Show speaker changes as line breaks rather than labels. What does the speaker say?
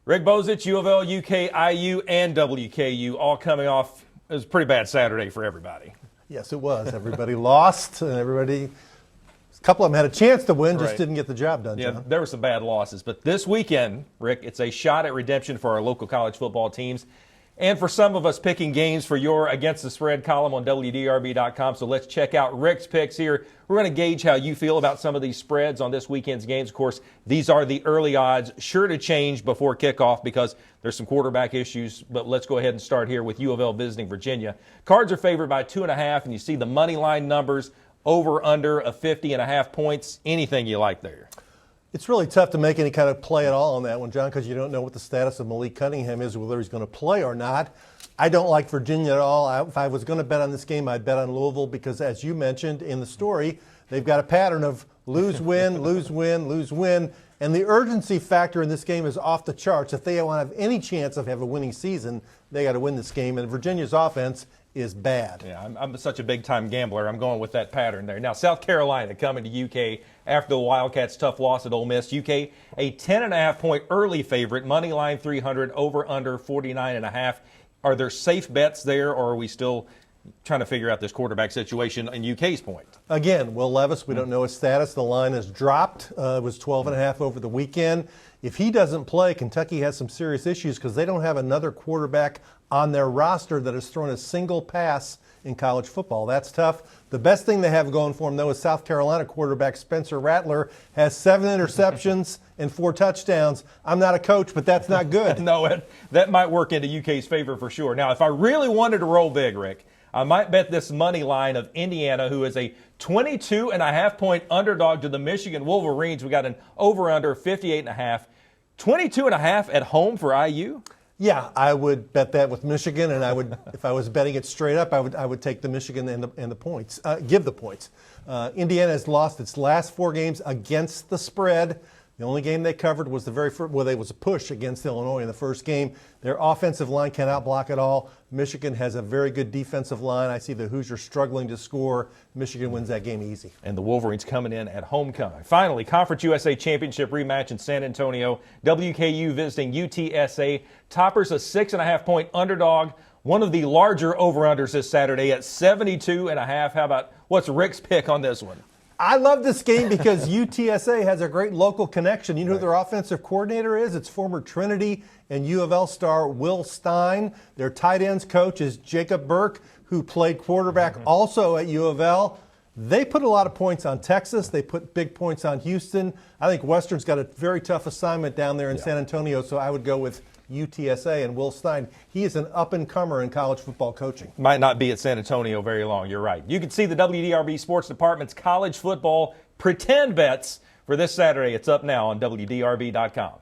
Rick Bozich, U of L, UKIU, and WKU all coming off. It was a pretty bad Saturday for everybody.
Yes, it was. Everybody lost, and a couple of them had a chance to win, just
Right.
didn't get the job done,
Yeah,
John.
there were some bad losses. But this weekend, Rick, it's a shot at redemption for our local college football teams. And for some of us picking games for your Against the Spread column on WDRB.com. So let's check out Rick's picks here. We're going to gauge how you feel about some of these spreads on this weekend's games. Of course, these are the early odds, sure to change before kickoff because there's some quarterback issues. But let's go ahead and start here with U of L visiting Virginia. Cards are favored by 2.5, and you see the money line numbers over under a 50.5 points. Anything you like there?
It's really tough to make any kind of play at all on that one, John, because you don't know what the status of Malik Cunningham is, whether he's going to play or not. I don't like Virginia at all. If I was going to bet on this game, I'd bet on Louisville because, as you mentioned in the story, they've got a pattern of lose, win, lose, win, lose, win. And the urgency factor in this game is off the charts. If they want to have any chance of having a winning season, they got to win this game. And Virginia's offense is bad.
Yeah, I'm such a big-time gambler. I'm going with that pattern there. Now, South Carolina coming to UK after the Wildcats' tough loss at Ole Miss. UK, a 10.5-point early favorite, money line 300, over under 49.5. Are there safe bets there, or are we still trying to figure out this quarterback situation in UK's point?
Again, Will Levis, we don't know his status. The line has dropped. It was 12.5 over the weekend. If he doesn't play, Kentucky has some serious issues because they don't have another quarterback on their roster that has thrown a single pass in college football. That's tough. The best thing they have going for them, though, is South Carolina quarterback Spencer Rattler has 7 interceptions and 4 touchdowns. I'm not a coach, but that's not good.
No, that might work into UK's favor for sure. Now, if I really wanted to roll big, Rick, I might bet this money line of Indiana, who is a 22.5-point underdog to the Michigan Wolverines. We got an over-under 58.5. 22.5 at home for IU?
Yeah, I would bet that with Michigan, and I would, if I was betting it straight up, I would take the Michigan and the points, give the points. Indiana has lost its last 4 games against the spread. The only game they covered was the very first, well, it was a push against Illinois in the first game. Their offensive line cannot block at all. Michigan has a very good defensive line. I see the Hoosiers struggling to score. Michigan wins that game easy.
And the Wolverines coming in at homecoming. Finally, Conference USA Championship rematch in San Antonio. WKU visiting UTSA. Toppers a 6.5-point underdog. One of the larger over-unders this Saturday at 72.5. How about what's Rick's pick on this one?
I love this game because UTSA has a great local connection. You know who their offensive coordinator is? It's former Trinity and U of L star Will Stein. Their tight ends coach is Jacob Burke, who played quarterback also at U of L. They put a lot of points on Texas. They put big points on Houston. I think Western's got a very tough assignment down there in San Antonio, so I would go with UTSA and Will Stein. He is an up-and-comer in college football coaching.
Might not be at San Antonio very long. You're right. You can see the WDRB Sports Department's college football pretend bets for this Saturday. It's up now on WDRB.com.